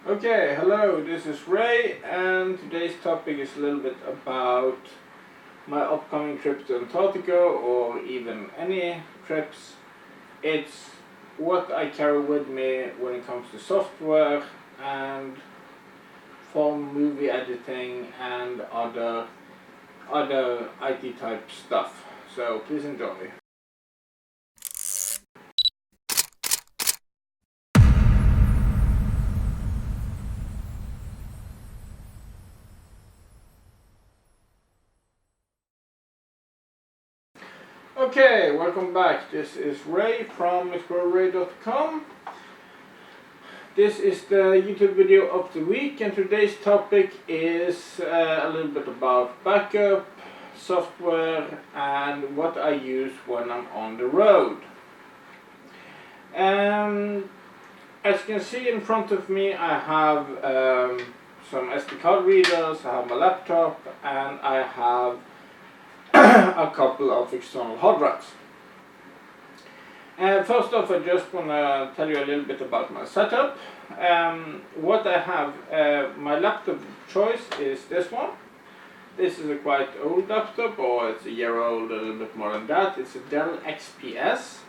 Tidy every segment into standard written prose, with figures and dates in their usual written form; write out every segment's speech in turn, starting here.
Okay, hello, this is Ray, and today's topic is a little bit about my upcoming trip to Antarctica, or even any trips. It's what I carry with me when it comes to software and film, movie editing, and other IT type stuff. So please enjoy. Okay, welcome back. This is Ray from explorerray.com. This is the YouTube video of the week, and today's topic is a little bit about backup, software, and what I use when I'm on the road. As you can see in front of me, I have some SD card readers, I have my laptop, and I have a couple of external hard drives. First off, I just want to tell you a little bit about my setup. What I have, my laptop of choice is this one. This is a quite old laptop, or it's a year old, a little bit more than that. It's a Dell XPS.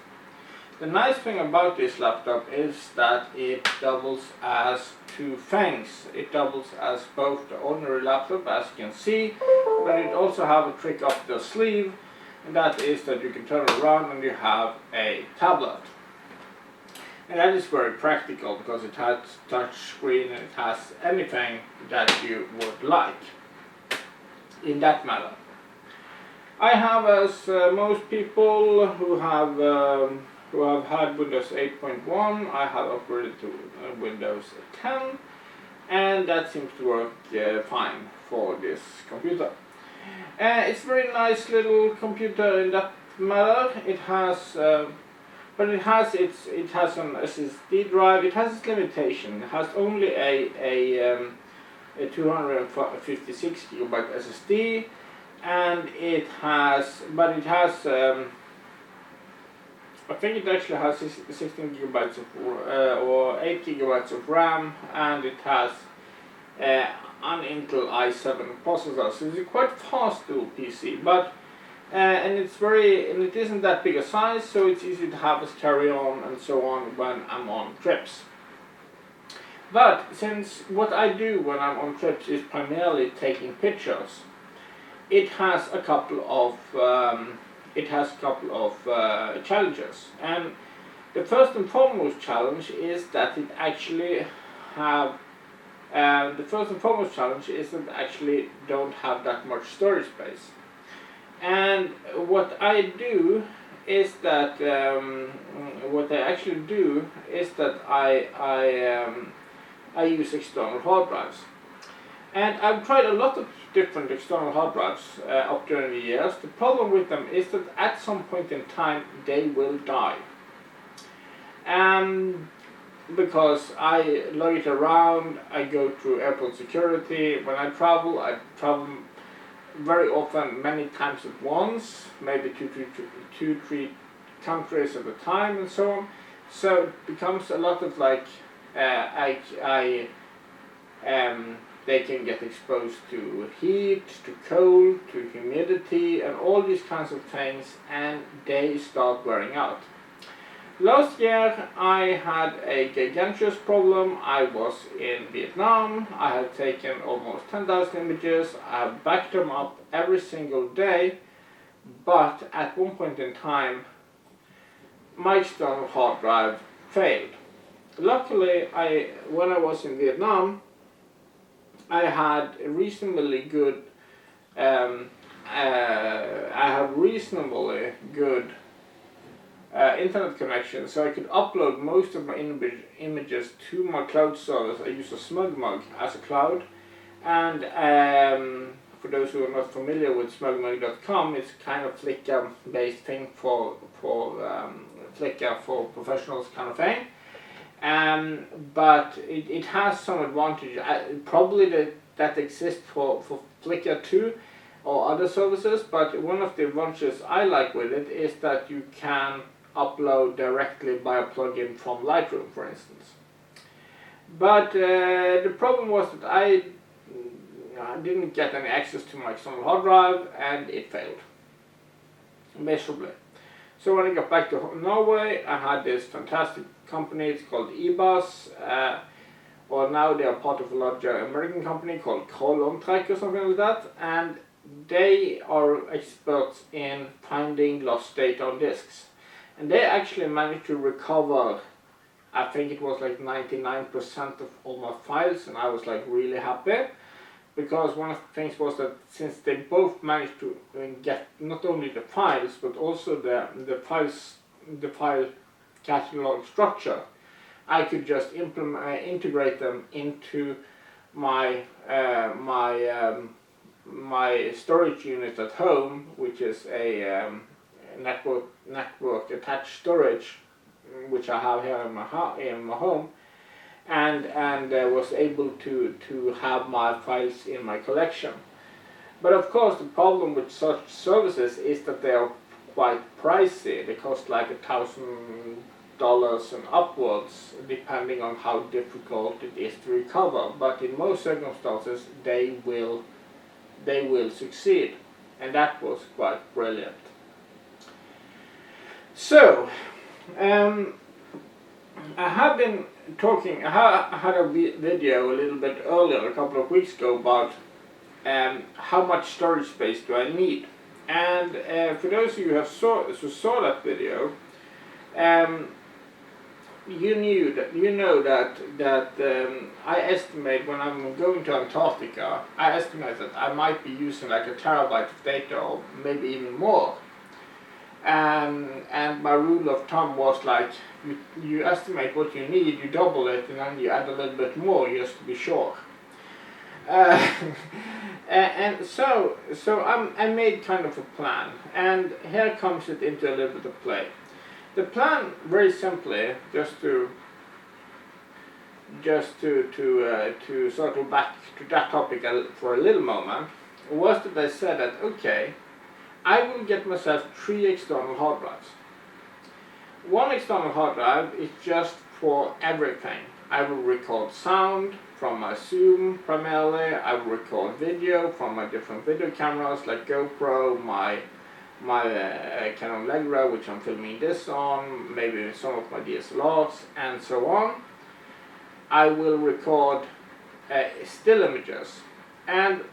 The nice thing about this laptop is that it doubles as two things. It doubles as both the ordinary laptop, as you can see, but it also have a trick up the sleeve, and that is that you can turn it around and you have a tablet. And that is very practical because it has touch screen and it has anything that you would like in that matter. I have, as most people who have had Windows 8.1, I have upgraded to Windows 10, and that seems to work fine for this computer. It's a very nice little computer in that matter. It has, but it has an SSD drive. It has its limitation. It has only a 256 gigabyte SSD, and it has, I think it actually has 16 gigabytes of, or 8 gigabytes of RAM, and it has an Intel i7 processor, so it's a quite fast dual PC, but and it isn't that big a size, so it's easy to have as carry on and so on when I'm on trips. But since what I do when I'm on trips is primarily taking pictures, it has a couple of challenges, and the first and foremost challenge is that it actually don't have that much storage space. And what I do is that I use external hard drives. And I've tried a lot of different external hard drives up during the years. The problem with them is that at some point in time they will die. Because I lug it around, I go through airport security. When I travel very often, many times at once, maybe two, three countries at a time, and so on. So it becomes a lot of like, they can get exposed to heat, to cold, to humidity, and all these kinds of things, and they start wearing out. Last year I had a gigantic problem. I was in Vietnam. I had taken almost 10,000 images. I have backed them up every single day, but at one point in time my external hard drive failed. Luckily, when I was in Vietnam, I had a reasonably good internet connection, so I could upload most of my images to my cloud service. I use a SmugMug as a cloud, and for those who are not familiar with smugmug.com, it's kind of Flickr based thing for Flickr for professionals kind of thing. But it has some advantage. Probably that exists for Flickr too, or other services, but one of the advantages I like with it is that you can upload directly by a plugin from Lightroom, for instance. But the problem was that I didn't get any access to my external hard drive, and it failed miserably. So when I got back to Norway, I had this fantastic company. It's called eBus. Or now they are part of a larger American company called Kroll Omtrekk or something like that, and they are experts in finding lost data on disks. And they actually managed to recover, I think it was like 99% of all my files, and I was like really happy. Because one of the things was that since they both managed to get not only the files but also the file catalog structure, I could just integrate them into my my storage unit at home, which is a network attached storage, which I have here in my home. And was able to have my files in my collection. But of course the problem with such services is that they are quite pricey. They cost like $1,000 and upwards, depending on how difficult it is to recover. But in most circumstances they will succeed, and that was quite brilliant. So I have been talking, I had a video a little bit earlier, a couple of weeks ago, about how much storage space do I need. And for those of you who saw that video, you know that I estimate when I'm going to Antarctica, I estimate that I might be using like 1 terabyte of data, or maybe even more. And my rule of thumb was like, you estimate what you need, you double it, and then you add a little bit more just to be sure. And so I made kind of a plan, and here comes it into a little bit of play. The plan, very simply, just to circle back to that topic for a little moment, was that I said that okay, I will get myself 3 external hard drives. One external hard drive is just for everything. I will record sound from my Zoom primarily. I will record video from my different video cameras like GoPro, my Canon Legra, which I'm filming this on, maybe some of my DSLRs, and so on. I will record still images, and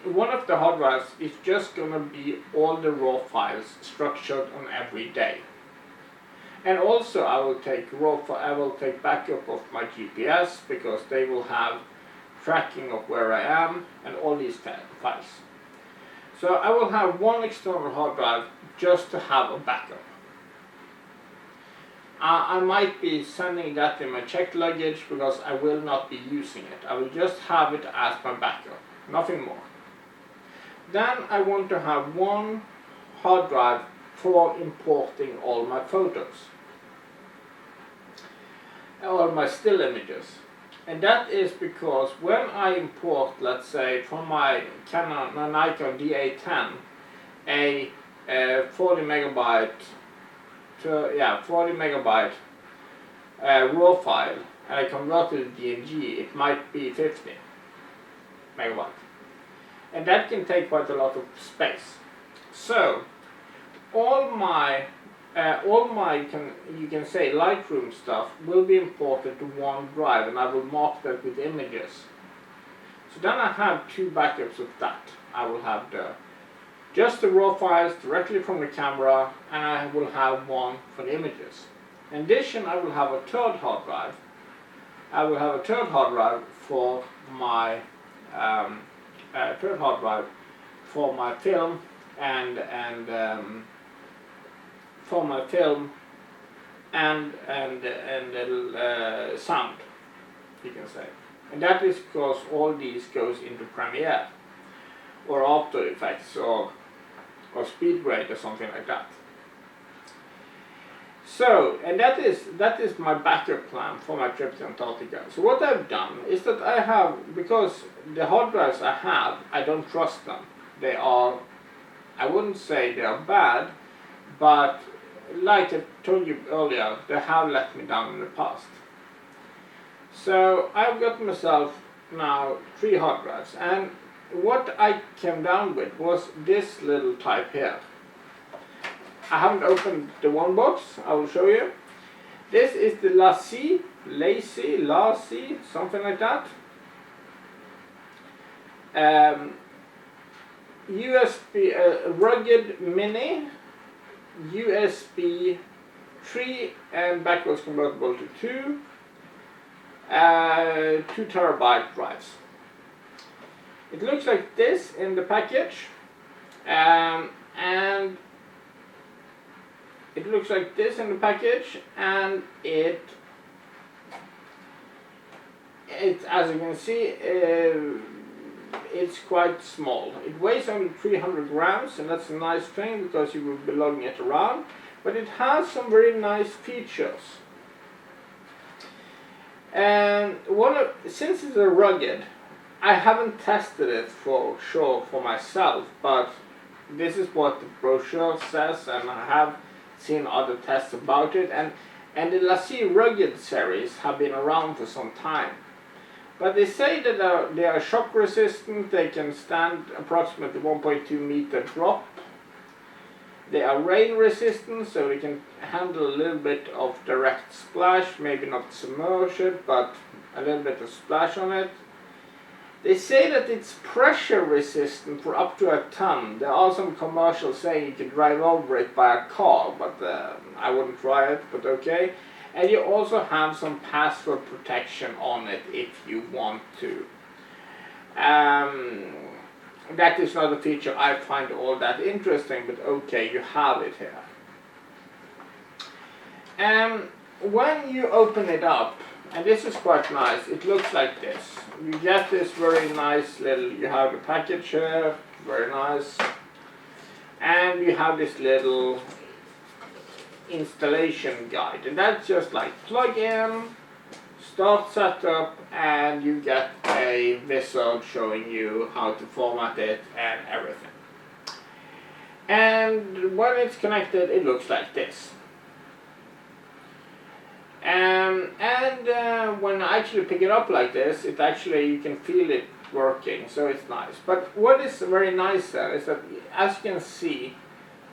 one of the hard drives is just going to be all the raw files structured on every day. And also I will take backup of my GPS, because they will have tracking of where I am and all these files. So I will have one external hard drive just to have a backup. I might be sending that in my checked luggage because I will not be using it. I will just have it as my backup, nothing more. Then I want to have one hard drive for importing all my photos, or my still images. And that is because when I import, let's say, from my Nikon D810, a 40 megabyte raw file, and I convert it to DNG, it might be 50 megabyte. And that can take quite a lot of space. So all my you can say Lightroom stuff will be imported to one drive, and I will mark that with images. So then I have 2 backups of that. I will have just the raw files directly from the camera, and I will have one for the images. In addition, I will have a third hard drive. I will have a third hard drive for my film and sound, you can say. And that is because all these goes into Premiere or After Effects or SpeedGrade or something like that. So, and that is my backup plan for my trip to Antarctica. So what I've done is that I have, because the hard drives I have, I don't trust them. They are, I wouldn't say they are bad, but like I told you earlier, they have let me down in the past. So I've got myself now 3 hard drives, and what I came down with was this little type here. I haven't opened the one box, I will show you. This is the LaCie, something like that. USB, rugged mini, USB 3 and backwards convertible to 2, 2 terabyte drives. It looks like this in the package, and it looks like this in the package, and it's, as you can see, it's quite small. It weighs only 300 grams, and that's a nice thing because you will be lugging it around. But it has some very nice features. And since it's a rugged, I haven't tested it for sure for myself, but this is what the brochure says, and I have seen other tests about it. And the LaCie rugged series have been around for some time. But they say that they are shock resistant, they can stand approximately 1.2 meter drop. They are rain resistant, so they can handle a little bit of direct splash, maybe not submerge it, but a little bit of splash on it. They say that it's pressure resistant for up to a ton. There are some commercials saying you can drive over it by a car, but I wouldn't try it, but okay. And you also have some password protection on it if you want to. That is not a feature I find all that interesting, but okay, you have it here. When you open it up, and this is quite nice, it looks like this. You get this very nice little, you have the package here, very nice. And you have this little installation guide, and that's just like plug in, start setup, and you get a wizard showing you how to format it and everything. And when it's connected, it looks like this. And when I actually pick it up like this, it actually, you can feel it working, so it's nice. But what is very nice there is that, as you can see,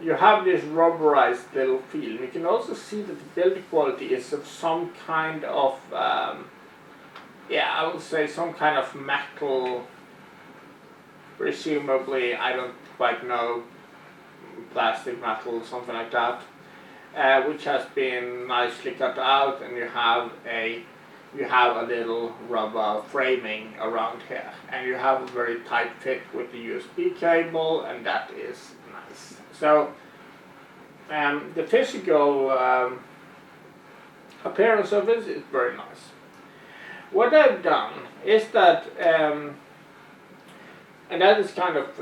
you have this rubberized little feel. You can also see that the build quality is of some kind of, I would say some kind of metal, presumably, I don't quite know, plastic metal, something like that, which has been nicely cut out, and you have a little rubber framing around here, and you have a very tight fit with the USB cable, and that is nice. So the physical appearance of it is very nice. What I've done is that, and that is kind of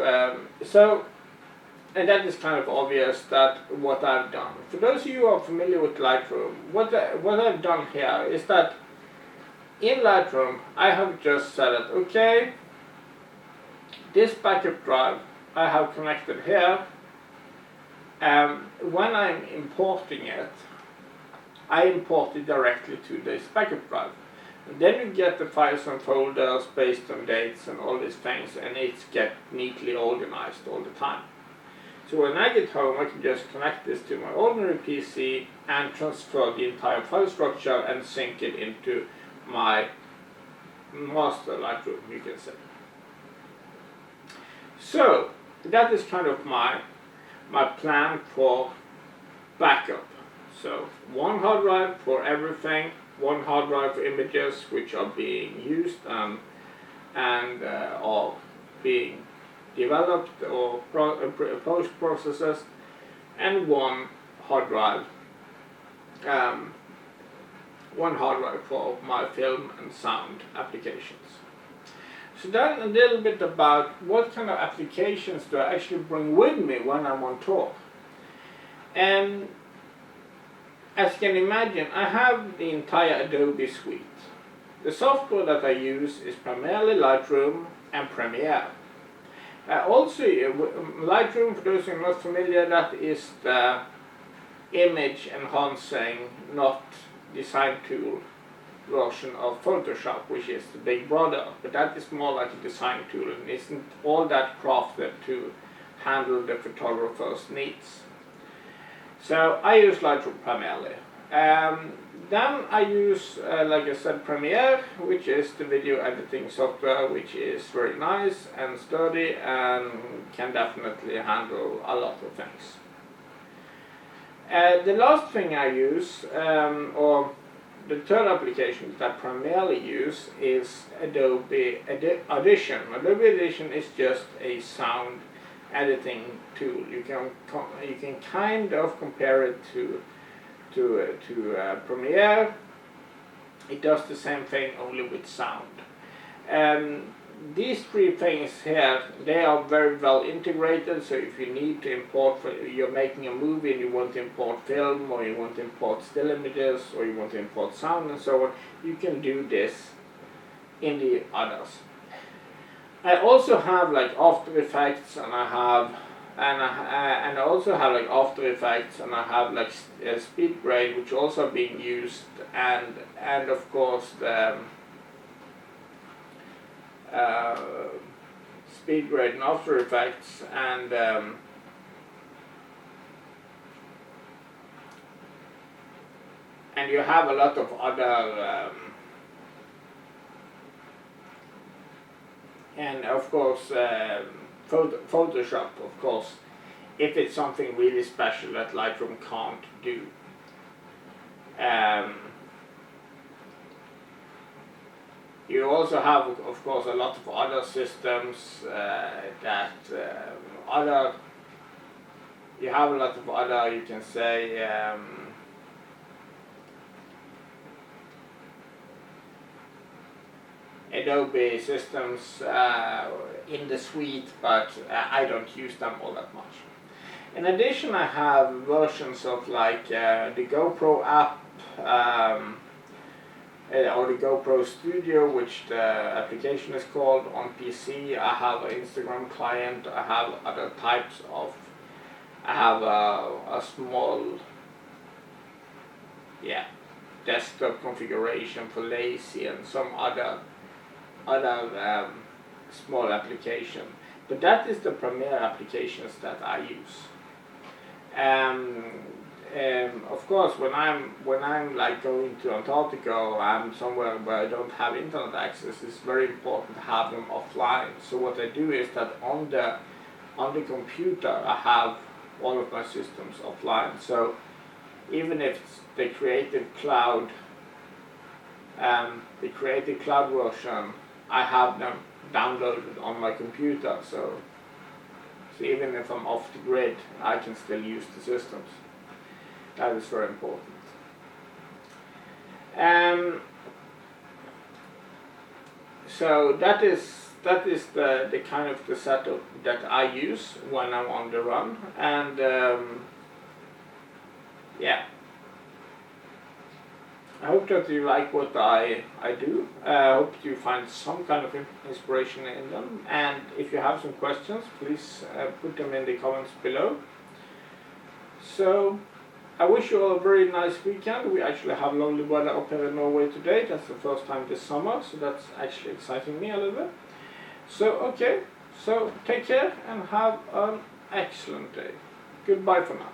that is kind of obvious that what I've done. For those of you who are familiar with Lightroom, what I've done here is that in Lightroom I have just said that, okay, this backup drive I have connected here. When I'm importing it, I import it directly to this backup drive. And then you get the files and folders based on dates and all these things, and it's get neatly organized all the time. So when I get home, I can just connect this to my ordinary PC and transfer the entire file structure and sync it into my master Lightroom, you can say. So that is kind of my plan for backup. So one hard drive for everything, one hard drive for images which are being used and are being developed or post-processed, and one hard drive for my film and sound applications. So then a little bit about what kind of applications do I actually bring with me when I'm on tour. And as you can imagine, I have the entire Adobe suite. The software that I use is primarily Lightroom and Premiere. Also, Lightroom, for those who are not familiar, that is the image enhancing, not design tool version of Photoshop, which is the big brother, but that is more like a design tool and isn't all that crafted to handle the photographer's needs. So I use Lightroom primarily. Then I use, like I said, Premiere, which is the video editing software, which is very nice and sturdy and can definitely handle a lot of things. The last thing I use, or the third application that I primarily use, is Adobe Audition. Adobe Audition is just a sound editing tool. You can kind of compare it to Premiere. It does the same thing, only with sound. These three things here, they are very well integrated, so if you need to import, you're making a movie and you want to import film, or you want to import still images, or you want to import sound and so on, you can do this in the others. I also have like After Effects, and I also have like After Effects, and I have like SpeedGrade, which also being used, and of course the SpeedGrade and After Effects, and you have a lot of other and of course Photoshop, of course, if it's something really special that Lightroom can't do. You also have, of course, a lot of other systems you have a lot of other, you can say, Adobe systems in the suite, but I don't use them all that much. In addition, I have versions of like the GoPro app, or the GoPro Studio, which the application is called, on PC. I have an Instagram client. I have other types of, I have a small, desktop configuration for Lazy and some other small application. But that is the Premiere applications that I use. Of course, when I'm like going to Antarctica, or I'm somewhere where I don't have internet access, it's very important to have them offline. So what I do is that on the computer I have all of my systems offline. So even if it's the Creative Cloud version, I have them downloaded on my computer. So even if I'm off the grid, I can still use the systems. That is very important. So that is the kind of the setup that I use when I'm on the run, and I hope that you like what I do. I hope you find some kind of inspiration in them, and if you have some questions, please put them in the comments below. So I wish you all a very nice weekend. We actually have lovely weather up here in Norway today. That's the first time this summer, so that's actually exciting me a little bit. So okay, so take care and have an excellent day. Goodbye for now.